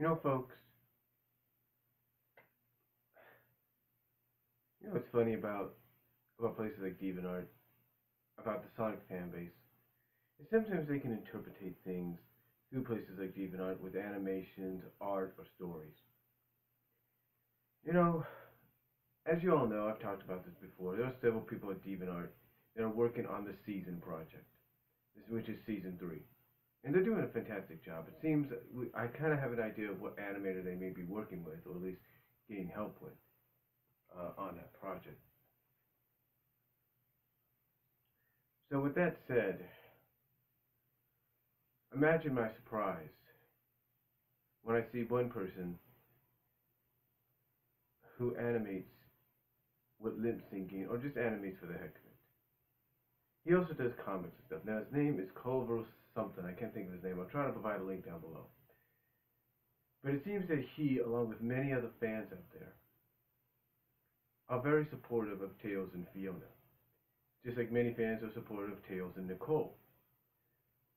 Folks, what's funny about places like DeviantArt, about the Sonic fan base, is sometimes they can interpretate things through places like DeviantArt with animations, art, or stories. You know, as you all know, I've talked about this before. There are several people at DeviantArt that are working on the Season project, which is Season 3. And they're doing a fantastic job. It seems I kind of have an idea of what animator they may be working with, or at least getting help with on that project. So with that said, imagine my surprise when I see one person who animates with lip syncing or just animates for the heck of it. He also does comics and stuff. Now his name is Culver something. I can't think of his name. I'll try to provide a link down below. But it seems that he, along with many other fans out there, are very supportive of Tails and Fiona. Just like many fans are supportive of Tails and Nicole.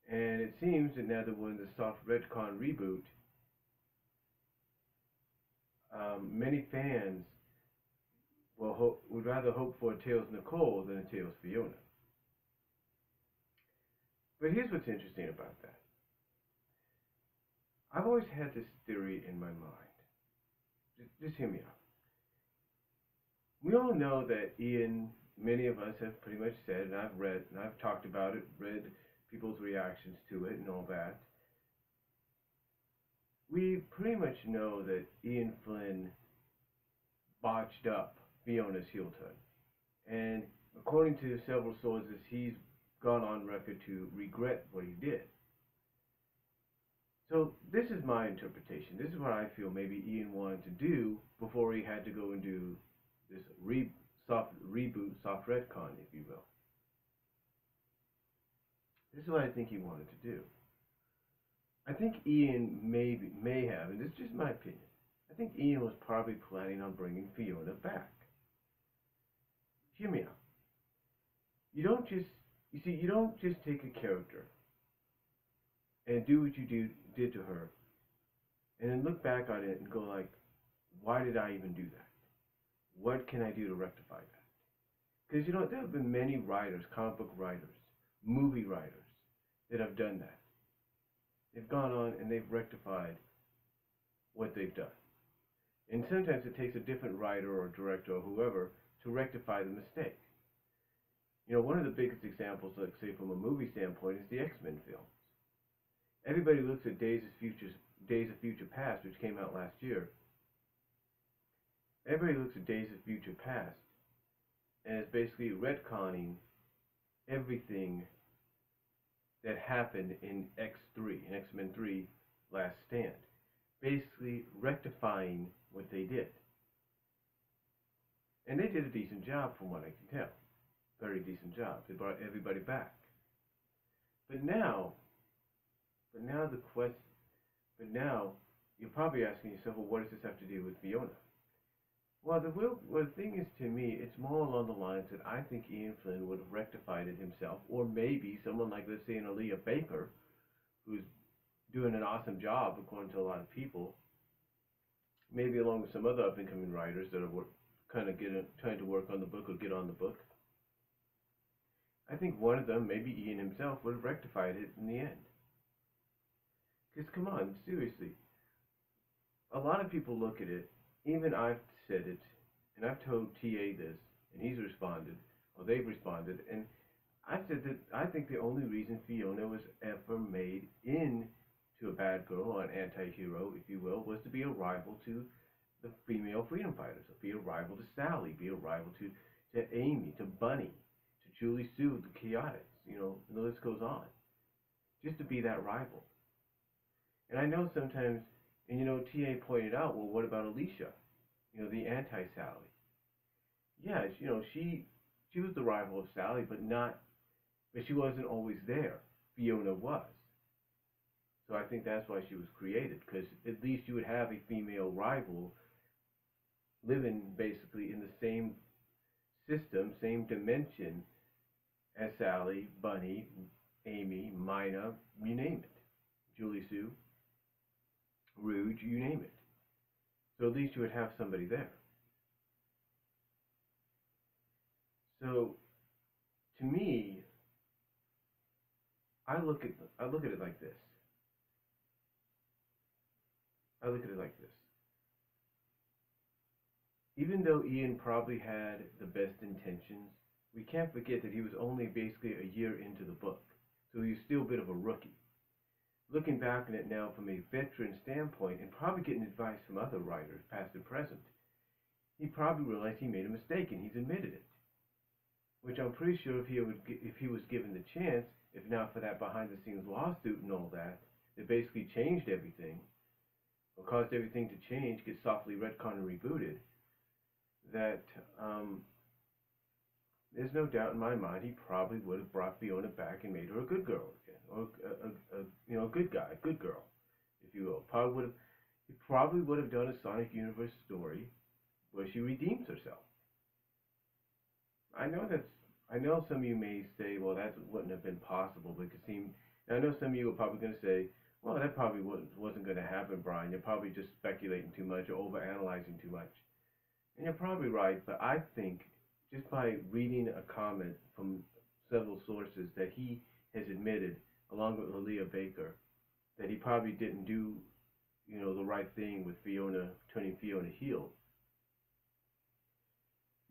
And it seems that now that we're in the soft Retcon reboot, many fans would rather hope for a Tails Nicole than a Tails Fiona. But here's what's interesting about that. I've always had this theory in my mind. Just hear me out. We all know that Ian, many of us have pretty much said, and I've read, and I've talked about it, read people's reactions to it and all that. We pretty much know that Ian Flynn botched up Fiona's heel turn. And according to several sources, he's gone on record to regret what he did. So this is my interpretation. This is what I feel maybe Ian wanted to do before he had to go and do this soft retcon, if you will. This is what I think he wanted to do. I think Ian may have, and this is just my opinion, I think Ian was probably planning on bringing Fiona back. Hear me out. You don't just take a character and do what you did to her, and then look back on it and go like, why did I even do that? What can I do to rectify that? Because there have been many writers, comic book writers, movie writers, that have done that. They've gone on and they've rectified what they've done. And sometimes it takes a different writer or director or whoever to rectify the mistake. One of the biggest examples, let's say from a movie standpoint, is the X-Men films. Everybody looks at Days of Future Past, which came out last year. Everybody looks at Days of Future Past, and it's basically retconning everything that happened in X-Men 3, Last Stand. Basically rectifying what they did. And they did a decent job from what I can tell. Very decent job. They brought everybody back. But now you're probably asking yourself, well, what does this have to do with Fiona? Well, the thing is, to me, it's more along the lines that I think Ian Flynn would have rectified it himself, or maybe someone like, let's say, an Aaliyah Baker, who's doing an awesome job according to a lot of people, maybe along with some other up-and-coming writers that are kind of trying to work on the book or get on the book. I think one of them, maybe Ian himself, would have rectified it in the end. Because come on, seriously, a lot of people look at it, even I've said it, and I've told TA this, and he's responded, or they've responded, and I said that I think the only reason Fiona was ever made into a bad girl, or an anti-hero, if you will, was to be a rival to the female freedom fighters, be a rival to Sally, be a rival to Amy, to Bunny, to Julie Sue, the Chaotix, the list goes on. Just to be that rival. And I know sometimes, and TA pointed out, well, what about Alicia? The anti-Sally. Yeah, she was the rival of Sally, but she wasn't always there. Fiona was. So I think that's why she was created, because at least you would have a female rival living basically in the same system, same dimension as Sally, Bunny, Amy, Mina, you name it. Julie Sue. rude, you name it. So at least you would have somebody there. So to me, I look at it like this. I look at it like this. Even though Ian probably had the best intentions, we can't forget that he was only basically a year into the book. So he was still a bit of a rookie. Looking back on it now from a veteran standpoint and probably getting advice from other writers, past and present, he probably realized he made a mistake and he's admitted it. Which I'm pretty sure if he was given the chance, if not for that behind the scenes lawsuit and all that, that basically changed everything, or caused everything to change, get softly retconned and rebooted, that there's no doubt in my mind he probably would have brought Fiona back and made her a good girl again, or a good guy, a good girl, if you will. He probably would have done a Sonic Universe story where she redeems herself. I know some of you may say, well, that wouldn't have been possible, but I know some of you are probably going to say, well, that probably wasn't going to happen, Brian. You're probably just speculating too much or overanalyzing too much. And you're probably right, but I think just by reading a comment from several sources that he has admitted, along with Aaliyah Baker, that he probably didn't do, the right thing with Fiona, turning Fiona heel,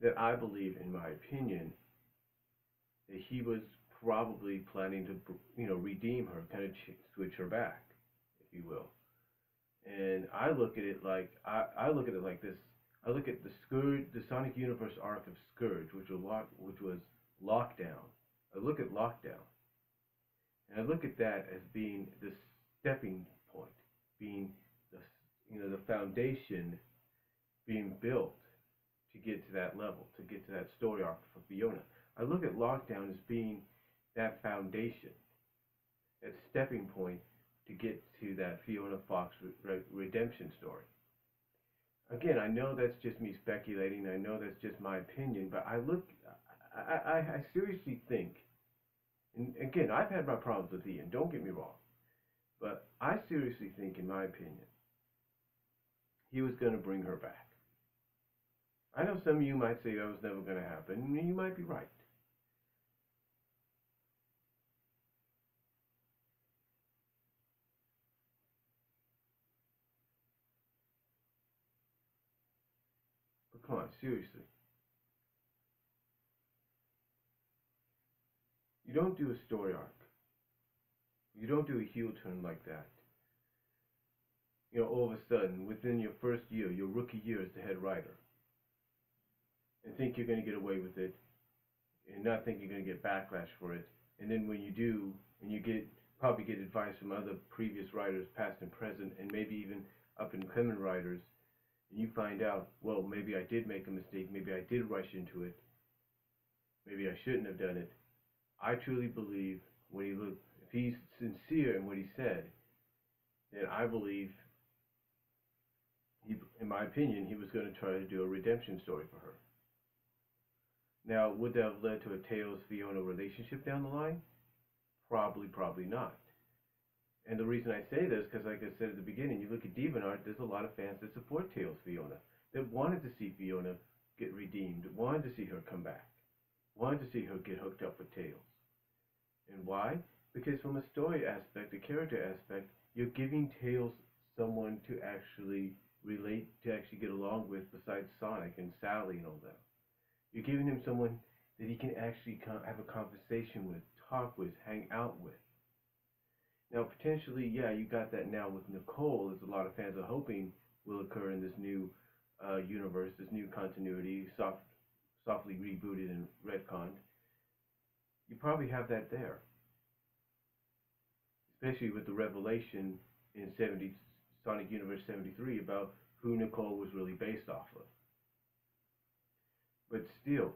that I believe, in my opinion, that he was probably planning to, redeem her, kind of switch her back, if you will. And I look at it like this. I look at the Sonic Universe arc of Scourge, which was Lockdown. I look at Lockdown, and I look at that as being the stepping point, being the foundation being built to get to that level, to get to that story arc for Fiona. I look at Lockdown as being that foundation, that stepping point to get to that Fiona Fox redemption story. Again, I know that's just me speculating. I know that's just my opinion, but I seriously think, and again, I've had my problems with Ian, don't get me wrong, but I seriously think, in my opinion, he was going to bring her back. I know some of you might say that was never going to happen, and you might be right. But come on, seriously. You don't do a story arc. You don't do a heel turn like that. All of a sudden, within your first year, your rookie year as the head writer, and think you're going to get away with it, and not think you're going to get backlash for it. And then when you do, and you probably get advice from other previous writers, past and present, and maybe even up and coming writers, and you find out, well, maybe I did make a mistake, maybe I did rush into it, maybe I shouldn't have done it. I truly believe if he's sincere in what he said, then I believe, in my opinion, he was going to try to do a redemption story for her. Now, would that have led to a Tails-Fiona relationship down the line? Probably not. And the reason I say this, because like I said at the beginning, you look at DeviantArt, there's a lot of fans that support Tails-Fiona, that wanted to see Fiona get redeemed, wanted to see her come back, wanted to see her get hooked up with Tails. And why? Because from a story aspect, a character aspect, you're giving Tails someone to actually relate, to actually get along with, besides Sonic and Sally and all that. You're giving him someone that he can actually have a conversation with, talk with, hang out with. Now, potentially, yeah, you got that now with Nicole, as a lot of fans are hoping will occur in this new universe, this new continuity, softly rebooted and retconned. You probably have that there, especially with the revelation in Sonic Universe 73 about who Nicole was really based off of. But still,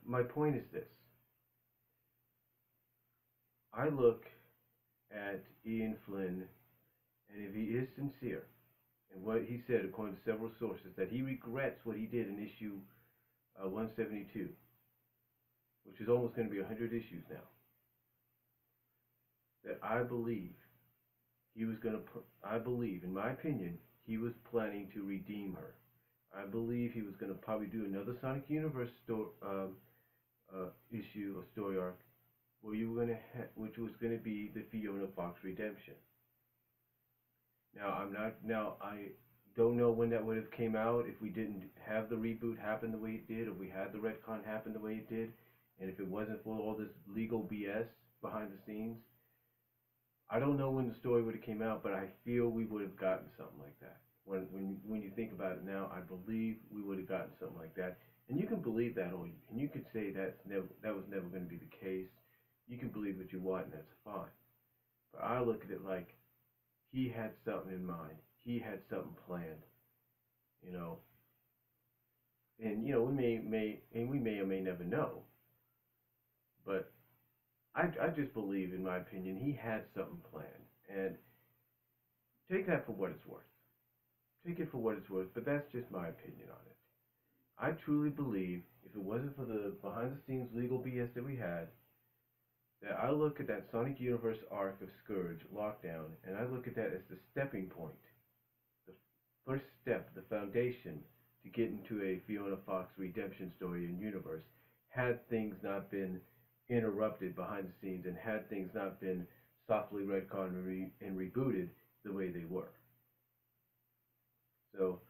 my point is this. I look at Ian Flynn, and if he is sincere in what he said, according to several sources, that he regrets what he did in issue 172, which is almost going to be 100 issues now, that I believe he was going to, I believe, in my opinion, he was planning to redeem her. I believe he was going to probably do another Sonic Universe issue or story arc where you were going to, which was going to be the Fiona Fox redemption. Now I don't know when that would have came out if we didn't have the reboot happen the way it did, or we had the retcon happen the way it did, and if it wasn't for all this legal BS behind the scenes. I don't know when the story would have came out, but I feel we would have gotten something like that. When you think about it now, I believe we would have gotten something like that. And you can believe that, and you could say that was never going to be the case. You can believe what you want, and that's fine. But I look at it like he had something in mind. He had something planned, you know. And we may or may never know. But I just believe, in my opinion, he had something planned. And take that for what it's worth. Take it for what it's worth, but that's just my opinion on it. I truly believe if it wasn't for the behind the scenes legal BS that we had, that I look at that Sonic Universe arc of Scourge, Lockdown, and I look at that as the stepping point, the first step, the foundation to get into a Fiona Fox redemption story and universe, had things not been interrupted behind the scenes and had things not been softly retconned and rebooted the way they were. So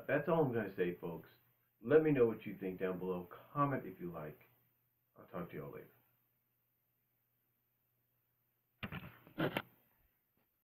that's all I'm going to say, folks. Let me know what you think down below. Comment if you like. I'll talk to you all later.